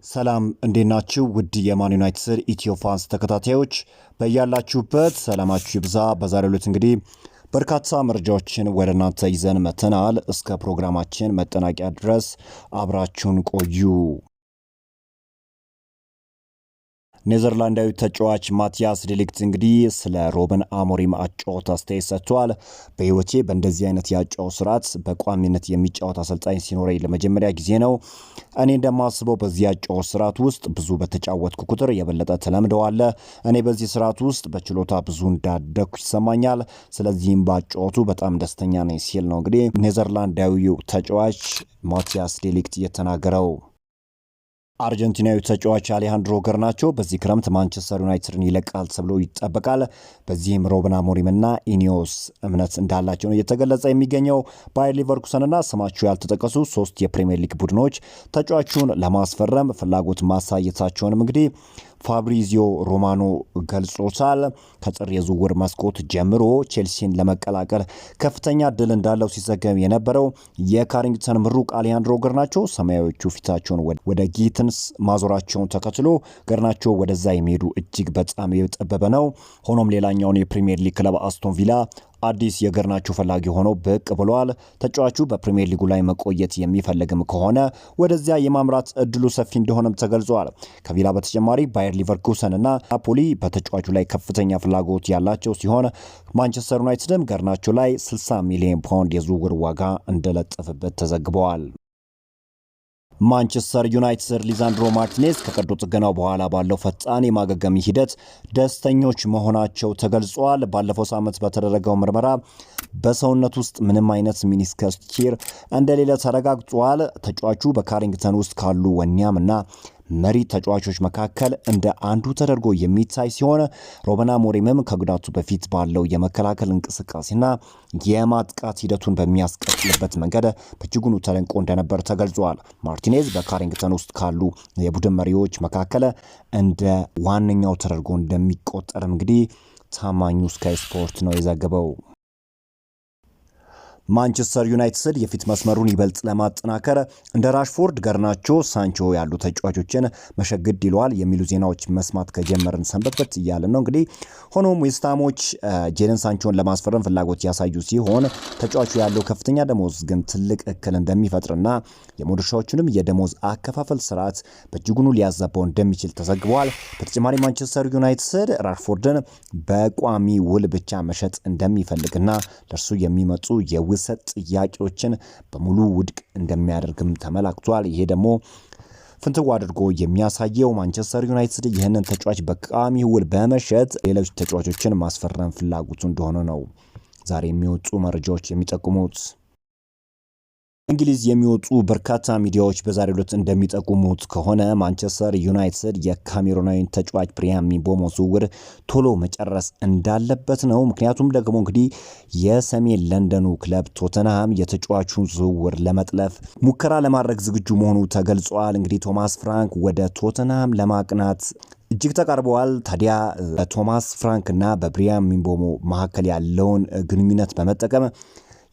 ሰላም እንዴት ናችሁ? ውድ የማን ዩናይትድ ኢትዮ ፋንስ ተከታታዮች በያላችሁበት ሰላማችሁ ይብዛ። በዛሬው ዕለት እንግዲህ በርካታ መረጃዎችን ወደ እናንተ ይዘን መተናል። እስከ ፕሮግራማችን መጠናቂያ ድረስ አብራችሁን ቆዩ። ኔዘርላንዳዊ ተጫዋች ማቲያስ ዴሊክት እንግዲህ ስለ ሮበን አሞሪም አጨዋወት አስተያየት ሰጥቷል። በህይወቴ በእንደዚህ አይነት የአጨዋወት ስርዓት በቋሚነት የሚጫወት አሰልጣኝ ሲኖረኝ ለመጀመሪያ ጊዜ ነው። እኔ እንደማስበው በዚህ የአጨዋወት ስርዓት ውስጥ ብዙ በተጫወትኩ ቁጥር የበለጠ ተለምደዋለህ። እኔ በዚህ ስርዓት ውስጥ በችሎታ ብዙ እንዳደግኩ ይሰማኛል። ስለዚህም በአጨዋወቱ በጣም ደስተኛ ነኝ ሲል ነው እንግዲህ ኔዘርላንዳዊው ተጫዋች ማቲያስ ዴሊክት የተናገረው። አርጀንቲናዊ ተጫዋች አሌሃንድሮ ገርናቾ በዚህ ክረምት ማንቸስተር ዩናይትድን ይለቃል ተብሎ ይጠበቃል። በዚህም ሮበን አሞሪም እና ኢኒዮስ እምነት እንዳላቸው ነው እየተገለጸ የሚገኘው። ባየር ሊቨርኩሰንና ስማቸው ያልተጠቀሱ 3 የፕሪሚየር ሊግ ቡድኖች ተጫዋቹን ለማስፈረም ፍላጎት ማሳየታቸውንም እንግዲህ ፋብሪዚዮ ሮማኖ ገልጾታል። ከጥር የዝውውር መስኮት ጀምሮ ቼልሲን ለመቀላቀል ከፍተኛ እድል እንዳለው ሲዘገብ የነበረው የካሪንግተን ምሩቅ አሌሃንድሮ ገርናቾ ሰማያዊዎቹ ፊታቸውን ወደ ጊትንስ ማዞራቸውን ተከትሎ ገርናቾ ወደዛ የሚሄዱ እጅግ በጣም የጠበበ ነው። ሆኖም ሌላኛውን የፕሪሚየር ሊግ ክለብ አስቶን ቪላ አዲስ የገርናቾ ፈላጊ ሆነው ብቅ ብሏል። ተጫዋቹ በፕሪሚየር ሊጉ ላይ መቆየት የሚፈልግም ከሆነ ወደዚያ የማምራት እድሉ ሰፊ እንደሆነም ተገልጿል። ከቪላ በተጨማሪ ባየር ሊቨርኩሰን እና ናፖሊ በተጫዋቹ ላይ ከፍተኛ ፍላጎት ያላቸው ሲሆን ማንቸስተር ዩናይትድም ገርናቾ ላይ 60 ሚሊዮን ፓውንድ የዝውውር ዋጋ እንደለጠፈበት ተዘግበዋል። ማንቸስተር ዩናይትድ ሊዛንድሮ ማርቲኔዝ ከቀዶ ጥገናው በኋላ ባለው ፈጣን የማገገም ሂደት ደስተኞች መሆናቸው ተገልጿል። ባለፈው ሳምንት በተደረገው ምርመራ በሰውነት ውስጥ ምንም አይነት ሚኒስከስ ቲር እንደሌለ ተረጋግጧል። ተጫዋቹ በካሪንግተን ውስጥ ካሉ ወኔያም እና መሪ ተጫዋቾች መካከል እንደ አንዱ ተደርጎ የሚታይ ሲሆን ሮበን አሞሪምም ከጉዳቱ በፊት ባለው የመከላከል እንቅስቃሴና የማጥቃት ሂደቱን በሚያስቀጥልበት መንገድ በእጅጉኑ ተደንቆ እንደነበር ተገልጿል። ማርቲኔዝ በካሪንግተን ውስጥ ካሉ የቡድን መሪዎች መካከል እንደ ዋነኛው ተደርጎ እንደሚቆጠር እንግዲህ ታማኙ ስካይ ስፖርት ነው የዘገበው። ማንቸስተር ዩናይትድ የፊት መስመሩን ይበልጥ ለማጠናከር እንደ ራሽፎርድ፣ ገርናቾ፣ ሳንቾ ያሉ ተጫዋቾችን መሸግድ ይለዋል የሚሉ ዜናዎች መስማት ከጀመርን ሰንበትበት እያለን ነው እንግዲህ። ሆኖም ዌስትሃሞች ጄደን ሳንቾን ለማስፈረም ፍላጎት ያሳዩ ሲሆን ተጫዋቹ ያለው ከፍተኛ ደሞዝ ግን ትልቅ እክል እንደሚፈጥርና የሞድሻዎቹንም የደሞዝ አከፋፈል ስርዓት በእጅጉኑ ሊያዛባው እንደሚችል ተዘግቧል። በተጨማሪ ማንቸስተር ዩናይትድ ራሽፎርድን በቋሚ ውል ብቻ መሸጥ እንደሚፈልግና ለእርሱ የሚመጡ ውሰት ጥያቄዎችን በሙሉ ውድቅ እንደሚያደርግም ተመላክቷል። ይሄ ደግሞ ፍንትው አድርጎ የሚያሳየው ማንቸስተር ዩናይትድ ይህንን ተጫዋች በቋሚ ውል በመሸጥ ሌሎች ተጫዋቾችን ማስፈረም ፍላጎቱ እንደሆነ ነው ዛሬ የሚወጡ መረጃዎች የሚጠቁሙት። እንግሊዝ የሚወጡ በርካታ ሚዲያዎች በዛሬው ዕለት እንደሚጠቁሙት ከሆነ ማንቸስተር ዩናይትድ የካሜሩናዊን ተጫዋች ብሪያን ምቤሞ ዝውውር ቶሎ መጨረስ እንዳለበት ነው። ምክንያቱም ደግሞ እንግዲህ የሰሜን ለንደኑ ክለብ ቶተንሃም የተጫዋቹን ዝውውር ለመጥለፍ ሙከራ ለማድረግ ዝግጁ መሆኑ ተገልጿል። እንግዲህ ቶማስ ፍራንክ ወደ ቶተንሃም ለማቅናት እጅግ ተቃርበዋል። ታዲያ በቶማስ ፍራንክ እና በብሪያን ምቤሞ መካከል ያለውን ግንኙነት በመጠቀም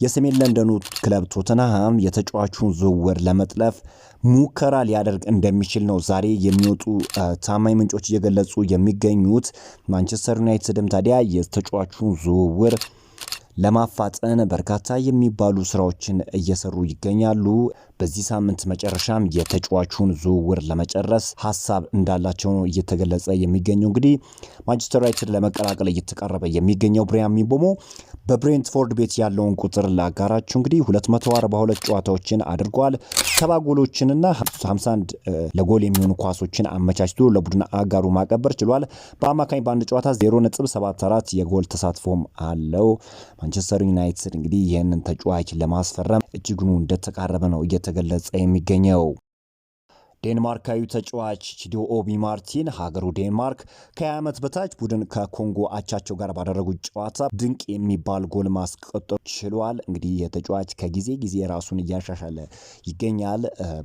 የሰሜን ለንደኑ ክለብ ቶተንሃም የተጫዋቹን ዝውውር ለመጥለፍ ሙከራ ሊያደርግ እንደሚችል ነው ዛሬ የሚወጡ ታማኝ ምንጮች እየገለጹ የሚገኙት። ማንቸስተር ዩናይትድም ታዲያ የተጫዋቹን ዝውውር ለማፋጠን በርካታ የሚባሉ ስራዎችን እየሰሩ ይገኛሉ። በዚህ ሳምንት መጨረሻም የተጫዋቹን ዝውውር ለመጨረስ ሀሳብ እንዳላቸው ነው እየተገለጸ የሚገኘው። እንግዲህ ማንቸስተር ዩናይትድ ለመቀላቀል እየተቃረበ የሚገኘው ብሪያን ምቤሞ በብሬንትፎርድ ቤት ያለውን ቁጥር ላጋራችሁ። እንግዲህ 242 ጨዋታዎችን አድርጓል። 70 ጎሎችንና 51 ለጎል የሚሆኑ ኳሶችን አመቻችቶ ለቡድን አጋሩ ማቀበር ችሏል። በአማካኝ በአንድ ጨዋታ 0.74 የጎል ተሳትፎም አለው። ማንቸስተር ዩናይትድ እንግዲህ ይህንን ተጫዋች ለማስፈረም እጅጉኑ እንደተቃረበ ነው እየተገለጸ የሚገኘው። ዴንማርካዊ ተጫዋች ቺዶ ኦቢ ማርቲን ሀገሩ ዴንማርክ ከ20 ዓመት በታች ቡድን ከኮንጎ አቻቸው ጋር ባደረጉት ጨዋታ ድንቅ የሚባል ጎል ማስቆጠር ችሏል። እንግዲህ የተጫዋች ከጊዜ ጊዜ ራሱን እያሻሻለ ይገኛል።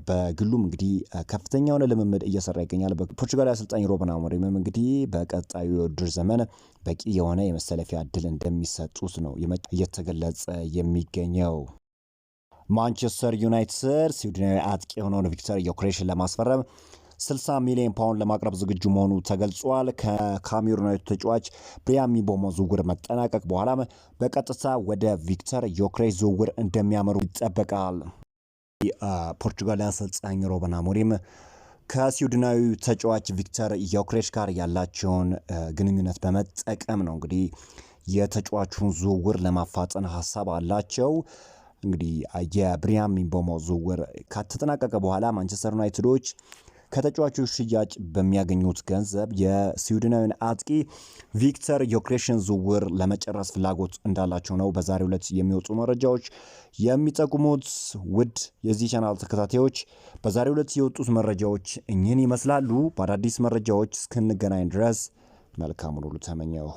በግሉም እንግዲህ ከፍተኛ የሆነ ልምምድ እየሰራ ይገኛል። በፖርቹጋል አሰልጣኝ ሮበን አሞሪምም እንግዲህ በቀጣዩ የውድድር ዘመን በቂ የሆነ የመሰለፊያ እድል እንደሚሰጡት ነው እየተገለጸ የሚገኘው። ማንቸስተር ዩናይትድ ስዊድናዊ አጥቂ የሆነውን ቪክተር ዮኬሬሽን ለማስፈረም 60 ሚሊዮን ፓውንድ ለማቅረብ ዝግጁ መሆኑ ተገልጿል። ከካሜሩናዊ ተጫዋች ብሪያን ምቤሞ ዝውውር መጠናቀቅ በኋላም በቀጥታ ወደ ቪክተር ዮክሬሽ ዝውውር እንደሚያመሩ ይጠበቃል። ፖርቹጋል አሰልጣኝ ሩበን አሞሪም ከስዊድናዊ ተጫዋች ቪክተር ዮክሬሽ ጋር ያላቸውን ግንኙነት በመጠቀም ነው እንግዲህ የተጫዋቹን ዝውውር ለማፋጠን ሀሳብ አላቸው። እንግዲህ የብሪያን ምቤሞ ዝውውር ከተጠናቀቀ በኋላ ማንቸስተር ዩናይትዶች ከተጫዋቾች ሽያጭ በሚያገኙት ገንዘብ የስዊድናዊን አጥቂ ቪክተር ዮክሬሽን ዝውውር ለመጨረስ ፍላጎት እንዳላቸው ነው በዛሬው ዕለት የሚወጡ መረጃዎች የሚጠቁሙት። ውድ የዚህ ቻናል ተከታታዮች በዛሬው ዕለት የወጡት መረጃዎች እኚህን ይመስላሉ። በአዳዲስ መረጃዎች እስክንገናኝ ድረስ መልካሙን ሁሉ ተመኘው።